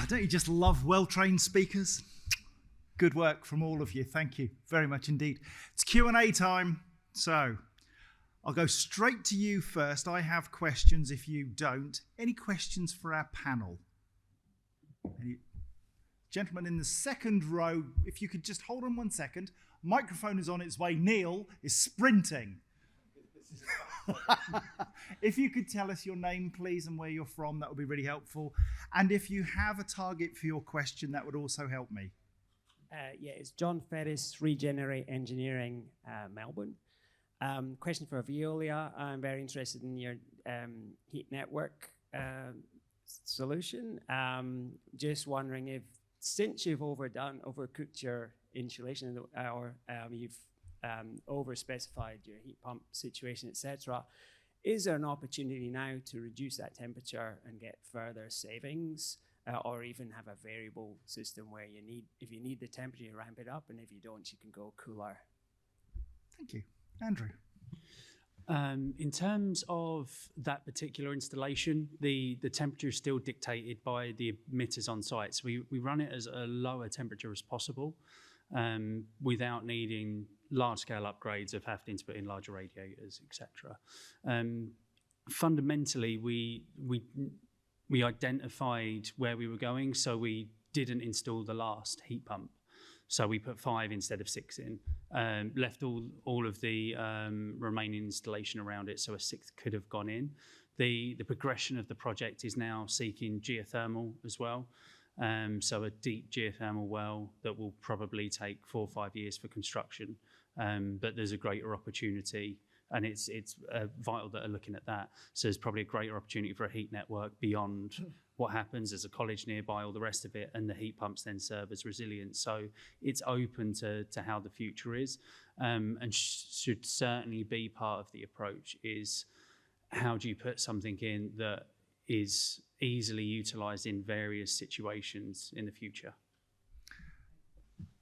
Don't you just love well-trained speakers? Good work from all of you. Thank you very much indeed. It's Q&A time. So I'll go straight to you first. I have questions if you don't. Any questions for our panel? Any gentleman in the second row, if you could just hold on 1 second. Microphone is on its way. Neil is sprinting. If you could tell us your name, please, and where you're from, that would be really helpful. And if you have a target for your question, that would also help me. Yeah, it's John Ferris, Regenerate Engineering, Melbourne. Question for Veolia. I'm very interested in your heat network solution. Just wondering if, since you've overcooked your insulation, or you've over-specified your heat pump situation, etc., is there an opportunity now to reduce that temperature and get further savings, or even have a variable system where if you need the temperature, you ramp it up, and if you don't, you can go cooler? Thank you. Andrew. In terms of that particular installation, the temperature is still dictated by the emitters on site. So we run it as a lower temperature as possible, without needing large-scale upgrades of having to put in larger radiators, etc. Fundamentally, we identified where we were going, so we didn't install the last heat pump. So we put 5 instead of 6 in, left all of the remaining installation around it, so a 6th could have gone in. The progression of the project is now seeking geothermal as well. So a deep geothermal well that will probably take 4 or 5 years for construction, but there's a greater opportunity, and it's vital that are looking at that. So there's probably a greater opportunity for a heat network beyond what happens. There's a college nearby, all the rest of it, and the heat pumps then serve as resilience. So it's open to how the future is, and should certainly be part of the approach is how do you put something in that is easily utilised in various situations in the future.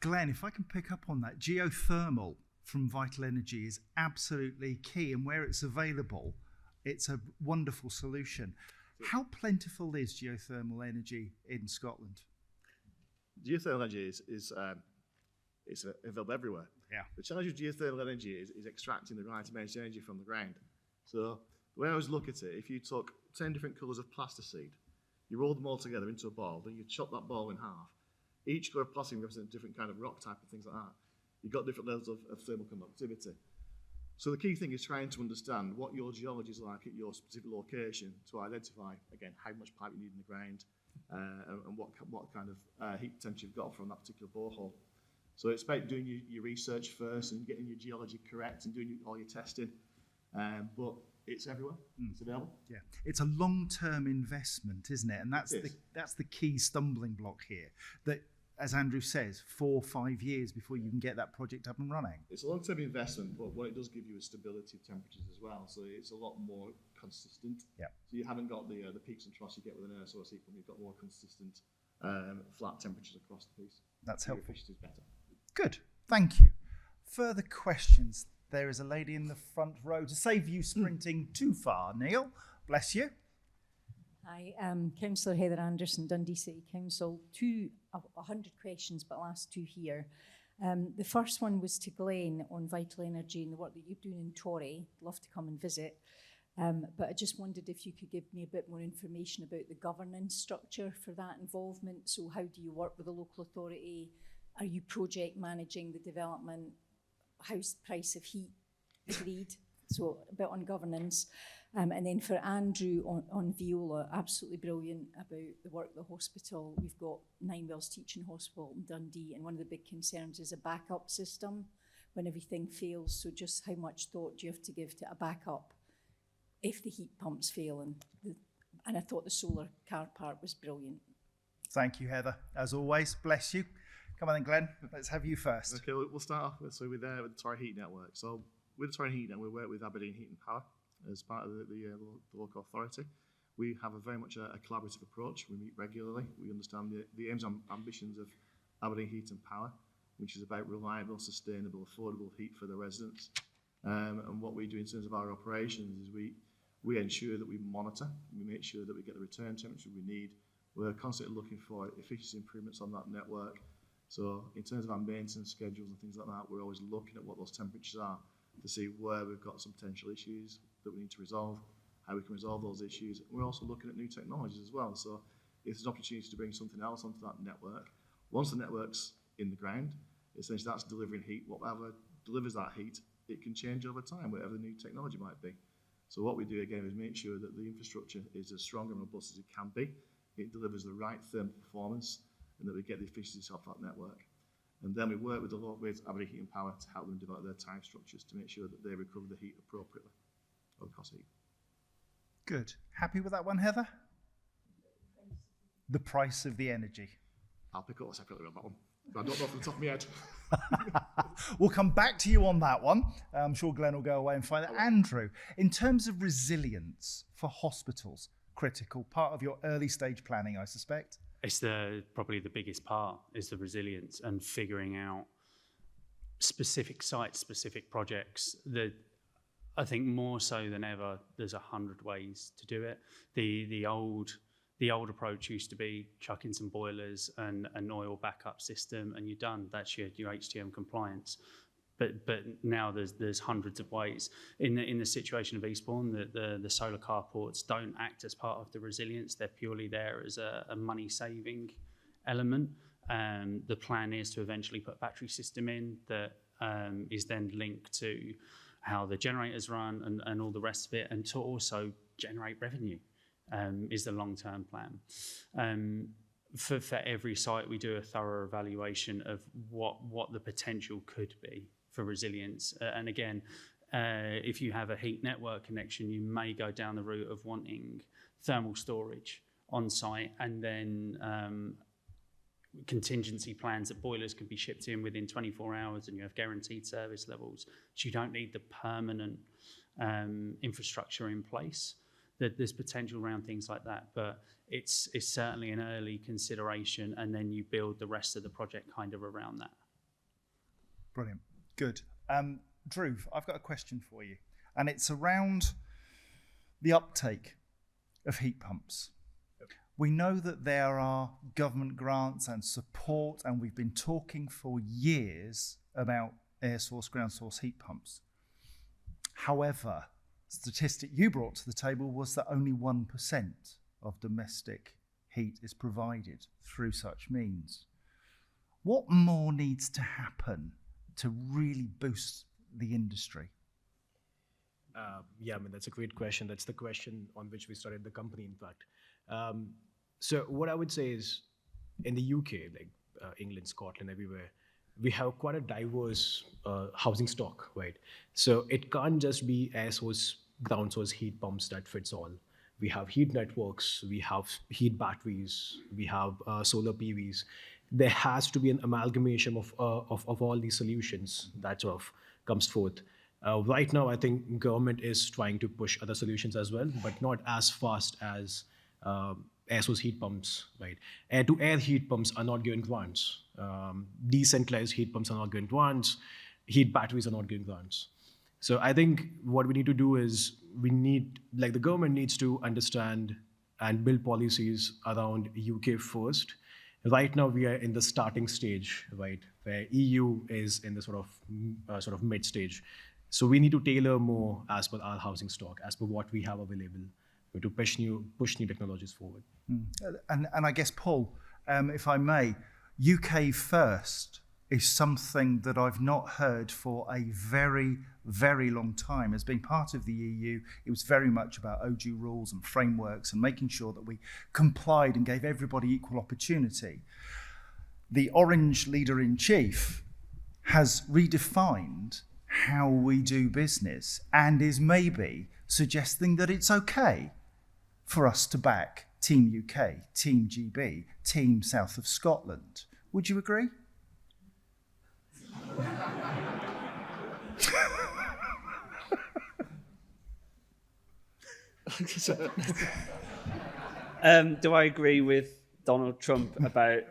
Glen, if I can pick up on that, geothermal from Vital Energy is absolutely key, and where it's available, it's a wonderful solution. How plentiful is geothermal energy in Scotland? Geothermal energy is available everywhere. Yeah. The challenge with geothermal energy is extracting the right amount of energy from the ground. So the way I always look at it, if you took 10 different colours of plasticine, you roll them all together into a ball, then you chop that ball in half. Each colour of plasticine represents a different kind of rock type and things like that. You've got different levels of thermal conductivity. So the key thing is trying to understand what your geology is like at your specific location to identify, again, how much pipe you need in the ground and what kind of heat potential you've got from that particular borehole. So it's about doing your research first and getting your geology correct and doing all your testing. But it's everywhere. It's available. Yeah, it's a long-term investment, isn't it? And that's the key stumbling block here. That, as Andrew says, 4 or 5 years before you can get that project up and running. It's a long-term investment, but what it does give you is stability of temperatures as well. So it's a lot more consistent. Yeah. So you haven't got the peaks and troughs you get with an air source heat pump. You've got more consistent, flat temperatures across the piece. That's helpful. Efficiency is better. Good. Thank you. Further questions? There is a lady in the front row. To save you sprinting too far, Neil, bless you. Hi, Councillor Heather Anderson, Dundee City Council. 100 questions, but I'll ask 2 here. The first one was to Glen on Vital Energy and the work that you're doing in Torry. Love to come and visit. But I just wondered if you could give me a bit more information about the governance structure for that involvement. So how do you work with the local authority? Are you project managing the development? How's the price of heat agreed? So a bit on governance. And then for Andrew on Veolia, absolutely brilliant about the work of the hospital. We've got Nine Wells Teaching Hospital in Dundee, and one of the big concerns is a backup system when everything fails. So just how much thought do you have to give to a backup if the heat pumps fail? And I thought the solar car part was brilliant. Thank you, Heather. As always, bless you. Come on then, Glen. Let's have you first. Okay, we'll start off with the Torry Heat Network. So with the Torry Heat Network, we work with Aberdeen Heat and Power as part of the local authority. We have very much a collaborative approach. We meet regularly. We understand the aims and ambitions of Aberdeen Heat and Power, which is about reliable, sustainable, affordable heat for the residents. And what we do in terms of our operations is we ensure that we monitor, we make sure that we get the return temperature we need We're constantly looking for efficiency improvements on that network. So in terms of our maintenance schedules and things like that, we're always looking at what those temperatures are to see where we've got some potential issues that we need to resolve, how we can resolve those issues. We're also looking at new technologies as well. So if there's an opportunity to bring something else onto that network, once the network's in the ground, essentially that's delivering heat. Whatever delivers that heat, it can change over time, whatever the new technology might be. So what we do again is make sure that the infrastructure is as strong and robust as it can be. It delivers the right thermal performance, and that we get the efficiencies off that network. And then we work with Aberdeen Heat and Power to help them develop their time structures to make sure that they recover the heat appropriately, or the cost of heat. Good. Happy with that one, Heather? The price of the energy. I'll pick up separately on that one, but I don't know off the top of my head. We'll come back to you on that one. I'm sure Glen will go away and find that. Andrew, in terms of resilience for hospitals, critical part of your early stage planning, I suspect. It's probably the biggest part is the resilience and figuring out specific sites, specific projects. That I think more so than ever, there's 100 ways to do it. The old approach used to be chuck in some boilers and an oil backup system, and you're done. That's your HTM compliance. But now there's hundreds of ways. In the situation of Eastbourne, the solar carports don't act as part of the resilience. They're purely there as a money saving element. The plan is to eventually put a battery system in that is then linked to how the generators run and all the rest of it, and to also generate revenue is the long-term plan. For every site, we do a thorough evaluation of what the potential could be for resilience. And again, if you have a heat network connection, you may go down the route of wanting thermal storage on site, and then contingency plans that boilers can be shipped in within 24 hours, and you have guaranteed service levels. So you don't need the permanent infrastructure in place. There's potential around things like that, but it's certainly an early consideration, and then you build the rest of the project kind of around that. Brilliant. Good. Dhruv, I've got a question for you, and it's around the uptake of heat pumps. Yep. We know that there are government grants and support, and we've been talking for years about air source, ground source heat pumps. However, statistic you brought to the table was that only 1% of domestic heat is provided through such means. What more needs to happen to really boost the industry? Yeah, I mean, that's a great question. That's the question on which we started the company, in fact. So what I would say is, in the UK, like England, Scotland, everywhere, we have quite a diverse housing stock, right? So it can't just be air source, ground source heat pumps that fits all. We have heat networks, we have heat batteries, we have solar PVs. There has to be an amalgamation of all these solutions that sort of comes forth. Right now, I think government is trying to push other solutions as well, but not as fast as air source heat pumps, right? Air-to-air heat pumps are not given grants. Decentralized heat pumps are not given grants. Heat batteries are not given grants. So I think what we need to do is the government needs to understand and build policies around UK first. Right now we are in the starting stage, right, where EU is in the sort of mid stage. So we need to tailor more as per our housing stock, as per what we have available, to push new technologies forward. And I guess, Paul, if I may, UK first is something that I've not heard for a very, very long time. As being part of the EU, it was very much about OG rules and frameworks and making sure that we complied and gave everybody equal opportunity. The Orange leader-in-chief has redefined how we do business and is maybe suggesting that it's okay for us to back Team UK, Team GB, Team South of Scotland. Would you agree? Do I agree with Donald Trump about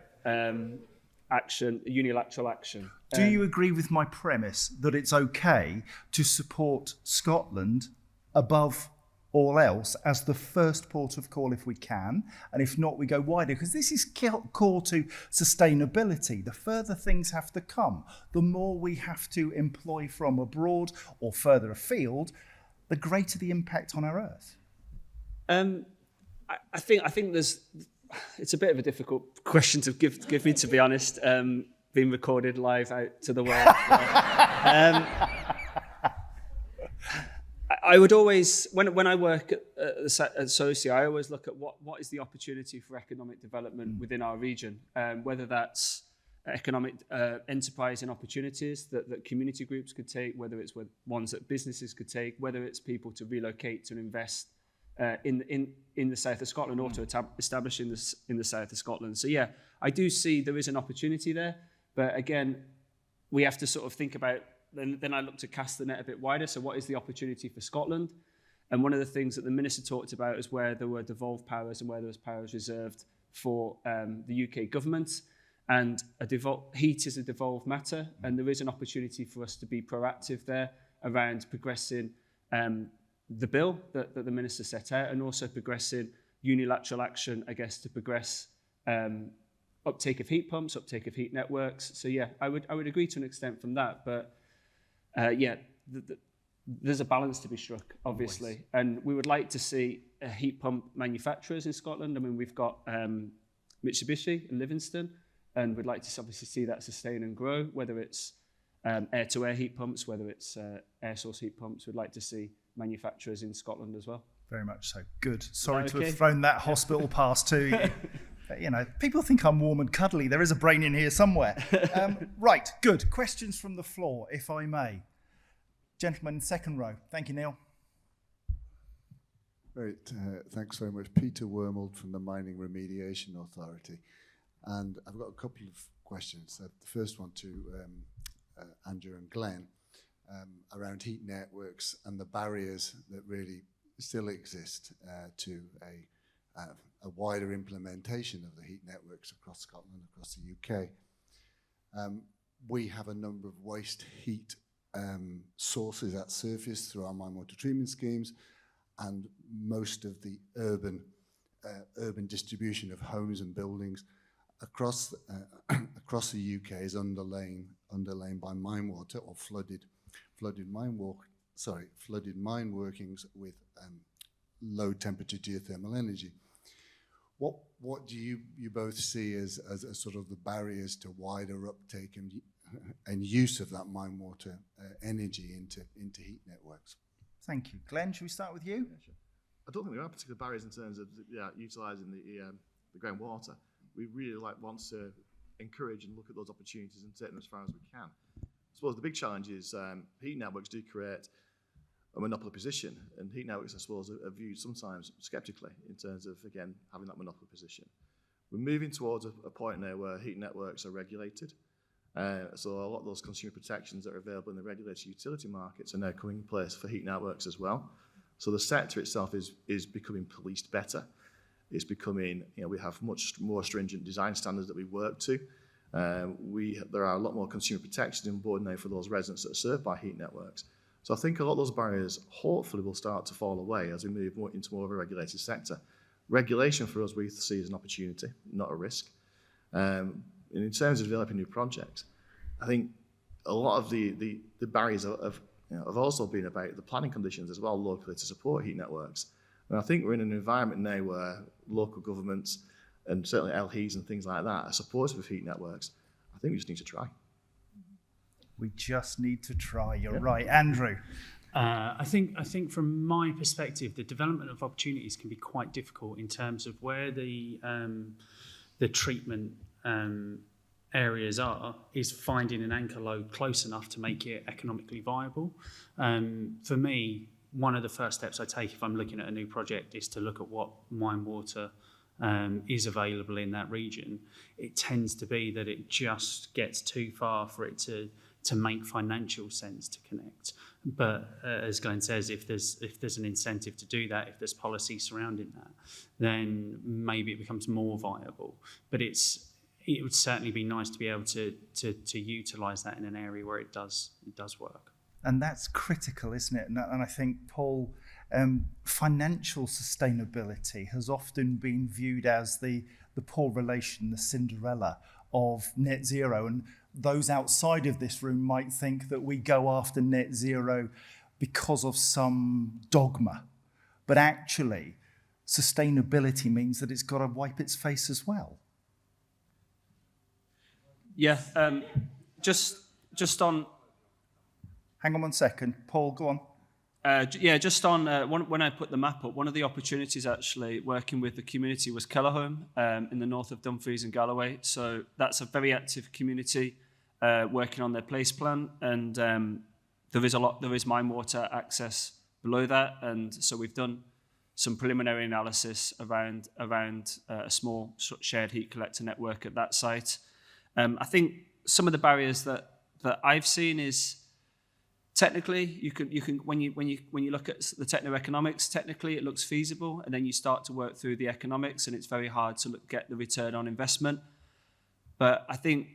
unilateral action? Do you agree with my premise that it's okay to support Scotland above all else as the first port of call if we can, and if not, we go wider, because this is core to sustainability. The further things have to come, the more we have to employ from abroad or further afield, the greater the impact on our Earth. I think it's a bit of a difficult question to give me, to be honest, being recorded live out to the world. I would always, when I work at SOCI, I always look at what is the opportunity for economic development within our region, whether that's economic enterprise and opportunities that community groups could take, whether it's ones that businesses could take, whether it's people to relocate to invest in the south of Scotland or to establish in the south of Scotland. So yeah, I do see there is an opportunity there, but again, we have to sort of think about, then I look to cast the net a bit wider. So what is the opportunity for Scotland? And one of the things that the Minister talked about is where there were devolved powers and where there was powers reserved for the UK government. And heat is a devolved matter, and there is an opportunity for us to be proactive there around progressing the bill that the Minister set out, and also progressing unilateral action, I guess, to progress uptake of heat pumps, uptake of heat networks. So yeah, I would agree to an extent from that, but there's a balance to be struck, obviously. Always. And we would like to see heat pump manufacturers in Scotland. I mean, we've got Mitsubishi in Livingston, and we'd like to obviously see that sustain and grow, whether it's air-to-air heat pumps, whether it's air source heat pumps. We'd like to see manufacturers in Scotland as well. Very much so. Good. Sorry to have thrown that hospital pass to you. You know, people think I'm warm and cuddly. There is a brain in here somewhere. Right, good. Questions from the floor, if I may. Gentleman in second row. Thank you, Neil. Great. Thanks very much. Peter Wormold from the Mining Remediation Authority. And I've got a couple of questions. The first one to Andrew and Glen around heat networks and the barriers that really still exist to a wider implementation of the heat networks across Scotland, across the UK. We have a number of waste heat sources at surface through our mine water treatment schemes, and most of the urban distribution of homes and buildings across the UK is underlain by mine water or flooded mine workings with low temperature geothermal energy. What do you both see as sort of the barriers to wider uptake and use of that mine water energy into heat networks? Thank you. Glen, should we start with you? Yeah, sure. I don't think there are particular barriers in terms of utilising the groundwater. We really want to encourage and look at those opportunities and take them as far as we can. I suppose the big challenge is heat networks do create a monopoly position, and heat networks, I suppose, are viewed sometimes sceptically in terms of, again, having that monopoly position. We're moving towards a point now where heat networks are regulated. So a lot of those consumer protections that are available in the regulated utility markets are now coming in place for heat networks as well. So the sector itself is becoming policed better. It's becoming, we have much more stringent design standards that we work to. There are a lot more consumer protections on board now for those residents that are served by heat networks. So I think a lot of those barriers hopefully will start to fall away as we move into more of a regulated sector. Regulation for us we see as an opportunity, not a risk. And in terms of developing new projects, I think a lot of the barriers have also been about the planning conditions as well locally to support heat networks. And I think we're in an environment now where local governments and certainly LHEs and things like that are supportive of heat networks. I think we just need to try. We just need to try. You're right. Andrew. I think from my perspective, the development of opportunities can be quite difficult in terms of where the treatment areas is finding an anchor load close enough to make it economically viable. For me, one of the first steps I take if I'm looking at a new project is to look at what mine water is available in that region. It tends to be that it just gets too far for it to make financial sense to connect. But as Glen says, if there's an incentive to do that, if there's policy surrounding that, then maybe it becomes more viable. But it would certainly be nice to be able to utilise that in an area where it does work. And that's critical, isn't it? And I think Paul financial sustainability has often been viewed as the poor relation, the Cinderella of net zero. And those outside of this room might think that we go after net zero because of some dogma. But actually, sustainability means that it's got to wipe its face as well. Yeah, just on... Hang on 1 second. Paul, go on. Just on when I put the map up, one of the opportunities actually working with the community was Kellerholm in the north of Dumfries and Galloway. So that's a very active community working on their place plan, and there is mine water access below that, and so we've done some preliminary analysis around a small shared heat collector network at that site. I think some of the barriers that I've seen is, technically, you can when you look at the techno-economics, technically it looks feasible, and then you start to work through the economics, and it's very hard to get the return on investment. But I think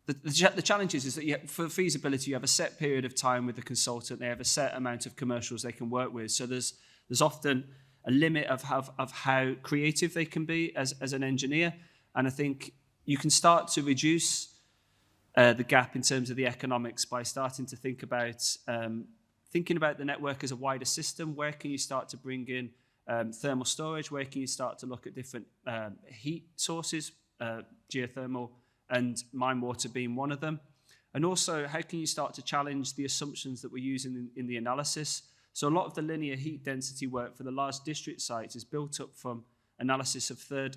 the challenge is that for feasibility, you have a set period of time with the consultant. They have a set amount of commercials they can work with. So there's often a limit of how creative they can be as an engineer, and I think you can start to reduce the gap in terms of the economics by starting to think about the network as a wider system. Where can you start to bring in thermal storage? Where can you start to look at different heat sources, geothermal and mine water being one of them? And also, how can you start to challenge the assumptions that we're using in the analysis? So a lot of the linear heat density work for the large district sites is built up from analysis of third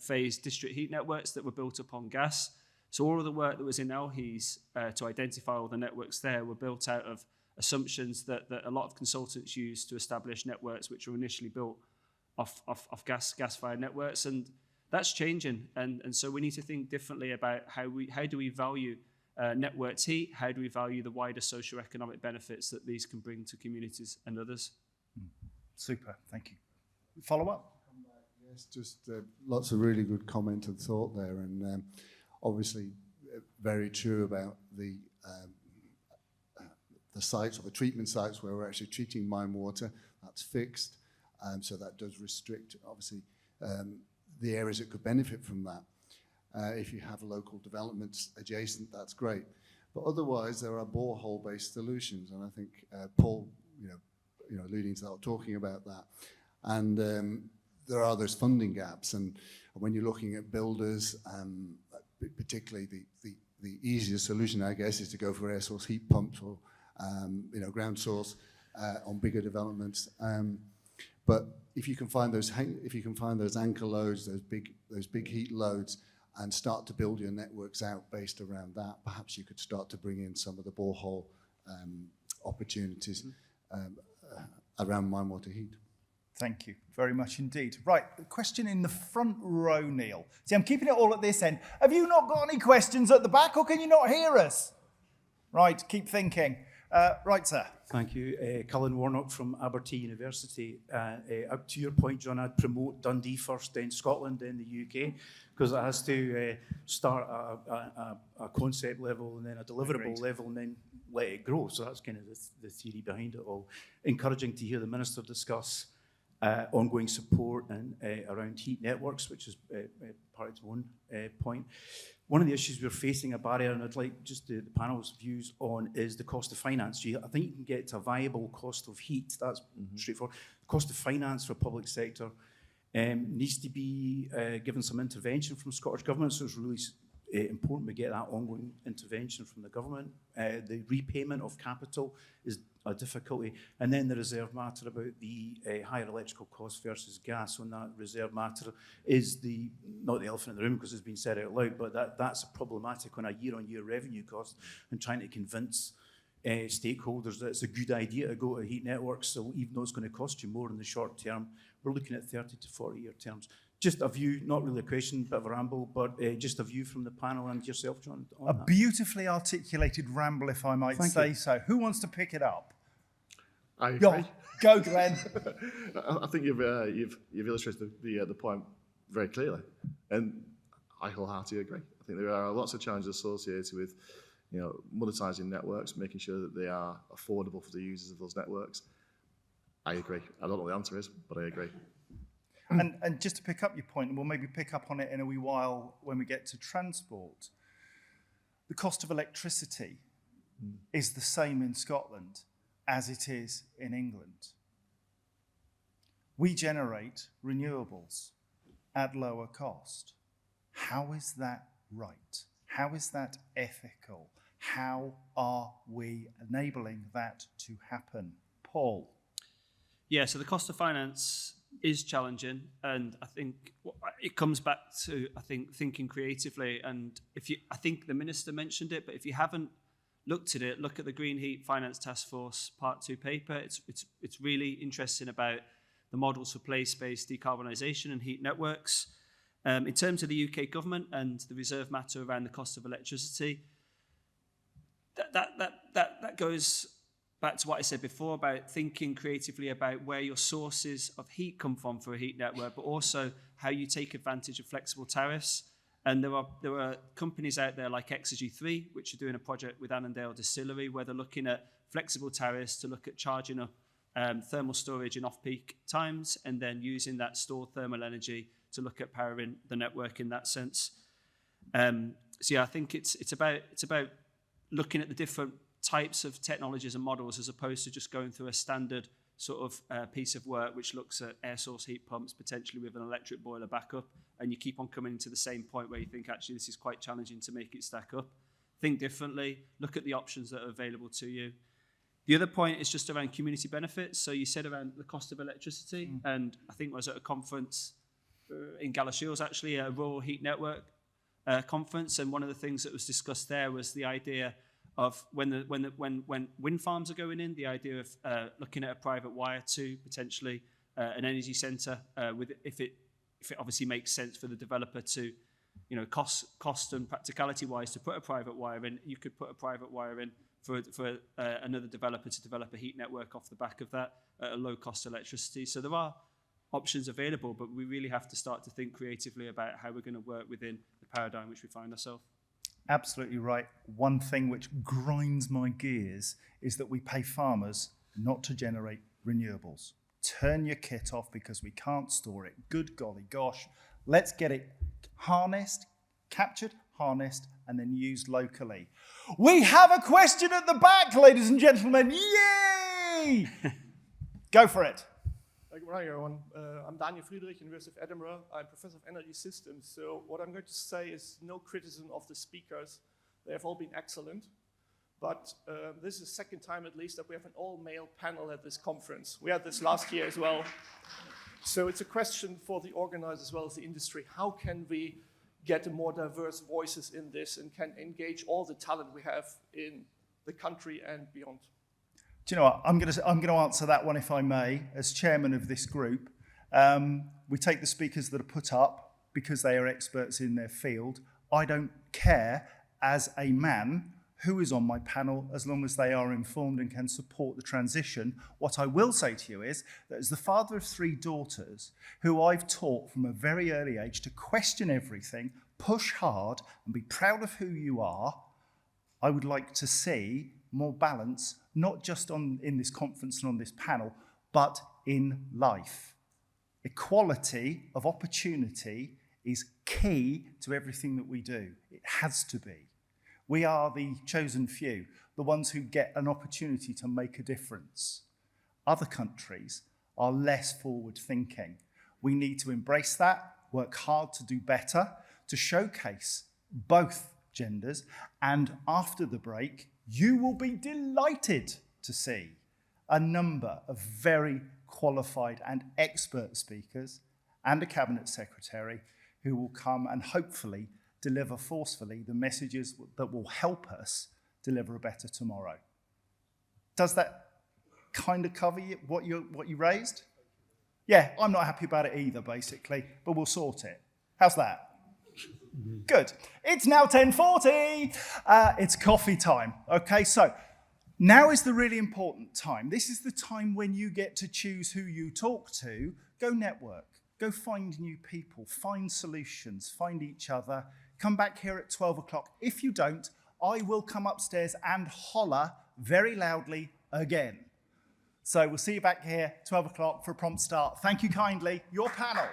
phase district heat networks that were built up on gas. So all of the work that was in LHES to identify all the networks there were built out of assumptions that a lot of consultants use to establish networks which were initially built off gas-fired networks, and that's changing. And so we need to think differently about how do we value networked heat, how do we value the wider socio-economic benefits that these can bring to communities and others. Super, thank you. Follow up? Yes, just lots of really good comment and thought there, and obviously very true about the sites or the treatment sites where we're actually treating mine water. That's fixed, so that does restrict, obviously, the areas that could benefit from that. If you have local developments adjacent, that's great. But otherwise, there are borehole-based solutions, and I think Paul, alluding to that, or talking about that, and there are those funding gaps. And when you're looking at builders, particularly the easiest solution, I guess, is to go for air source heat pumps or ground source on bigger developments. But if you can find those anchor loads, those big heat loads, and start to build your networks out based around that, perhaps you could start to bring in some of the borehole opportunities around mine water heat. Thank you very much indeed. Right, the question in the front row, Neil. See, I'm keeping it all at this end. Have you not got any questions at the back, or can you not hear us? Right, keep thinking. Right, sir. Thank you. Cullen Warnock from Abertay University. Up to your point, John, I'd promote Dundee first, then Scotland, then the UK, because it has to start at a concept level and then a deliverable level and then let it grow. So that's kind of the theory behind it all. Encouraging to hear the Minister discuss ongoing support and around heat networks, which is part of one point. One of the issues we're facing, a barrier, and I'd like just the panel's views on, is the cost of finance. I think you can get to a viable cost of heat. That's straightforward. The cost of finance for public sector needs to be given some intervention from Scottish Government, so it's really important we get that ongoing intervention from the government. The repayment of capital is a difficulty. And then the reserve matter about the higher electrical cost versus gas on that reserve matter is not the elephant in the room because it's been said out loud, but that's problematic on a year-on-year revenue cost, and trying to convince stakeholders that it's a good idea to go to heat networks, so even though it's going to cost you more in the short term, we're looking at 30 to 40-year terms. Just a view, not really a question, bit of a ramble, but just a view from the panel and yourself, John. A beautifully articulated ramble, if I might say so. Who wants to pick it up? I agree. Go, Glen. I think you've illustrated the point very clearly, and I wholeheartedly agree. I think there are lots of challenges associated with monetising networks, making sure that they are affordable for the users of those networks. I agree. I don't know what the answer is, but I agree. And just to pick up your point, and we'll maybe pick up on it in a wee while when we get to transport, the cost of electricity is the same in Scotland as it is in England. We generate renewables at lower cost. How is that right? How is that ethical? How are we enabling that to happen? Paul? Yeah, so the cost of finance is challenging, and I think it comes back to thinking creatively. And I think the minister mentioned it, but if you haven't looked at it, look at the Green Heat Finance Task Force Part 2 paper. It's really interesting about the models for place-based decarbonisation and heat networks. In terms of the UK government and the reserve matter around the cost of electricity, that goes back to what I said before about thinking creatively about where your sources of heat come from for a heat network, but also how you take advantage of flexible tariffs. And there are companies out there like Exergy 3, which are doing a project with Annandale Distillery, where they're looking at flexible tariffs to look at charging up thermal storage in off-peak times, and then using that stored thermal energy to look at powering the network in that sense. So yeah, I think it's about looking at the different types of technologies and models as opposed to just going through a standard sort of piece of work which looks at air source heat pumps potentially with an electric boiler backup, and you keep on coming to the same point where you think actually this is quite challenging to make it stack up. Think differently, look at the options that are available to you. The other point is just around community benefits. So you said around the cost of electricity, and I think I was at a conference in Galashiels, actually, a rural heat network conference, and one of the things that was discussed there was the idea of when wind farms are going in, the idea of looking at a private wire to potentially an energy centre, if it obviously makes sense for the developer to, cost and practicality wise to put a private wire in. You could put a private wire in for another developer to develop a heat network off the back of that at a low cost electricity. So there are options available, but we really have to start to think creatively about how we're going to work within the paradigm which we find ourselves. Absolutely right. One thing which grinds my gears is that we pay farmers not to generate renewables. Turn your kit off because we can't store it. Good golly gosh. Let's get it harnessed, captured, harnessed, and then used locally. We have a question at the back, ladies and gentlemen. Yay! Go for it. Good morning, everyone. I'm Daniel Friedrich, University of Edinburgh. I'm Professor of Energy Systems. So what I'm going to say is no criticism of the speakers. They have all been excellent. But this is the second time, at least, that we have an all-male panel at this conference. We had this last year as well. So it's a question for the organizers as well as the industry. How can we get more diverse voices in this and can engage all the talent we have in the country and beyond? Do you know what? I'm going to answer that one, if I may, as chairman of this group. We take the speakers that are put up because they are experts in their field. I don't care, as a man, who is on my panel, as long as they are informed and can support the transition. What I will say to you is that as the father of 3 daughters, who I've taught from a very early age to question everything, push hard, and be proud of who you are, I would like to see more balance, not just in this conference and on this panel, but in life. Equality of opportunity is key to everything that we do. It has to be. We are the chosen few, the ones who get an opportunity to make a difference. Other countries are less forward thinking. We need to embrace that, work hard to do better, to showcase both genders, and after the break, you will be delighted to see a number of very qualified and expert speakers and a cabinet secretary who will come and hopefully deliver forcefully the messages that will help us deliver a better tomorrow. Does that kind of cover what you raised? Yeah, I'm not happy about it either, basically, but we'll sort it. How's that? Good. It's now 10:40. It's coffee time. Okay, so now is the really important time. This is the time when you get to choose who you talk to. Go network. Go find new people. Find solutions. Find each other. Come back here at 12 o'clock. If you don't, I will come upstairs and holler very loudly again. So we'll see you back here, 12 o'clock for a prompt start. Thank you kindly. Your panel.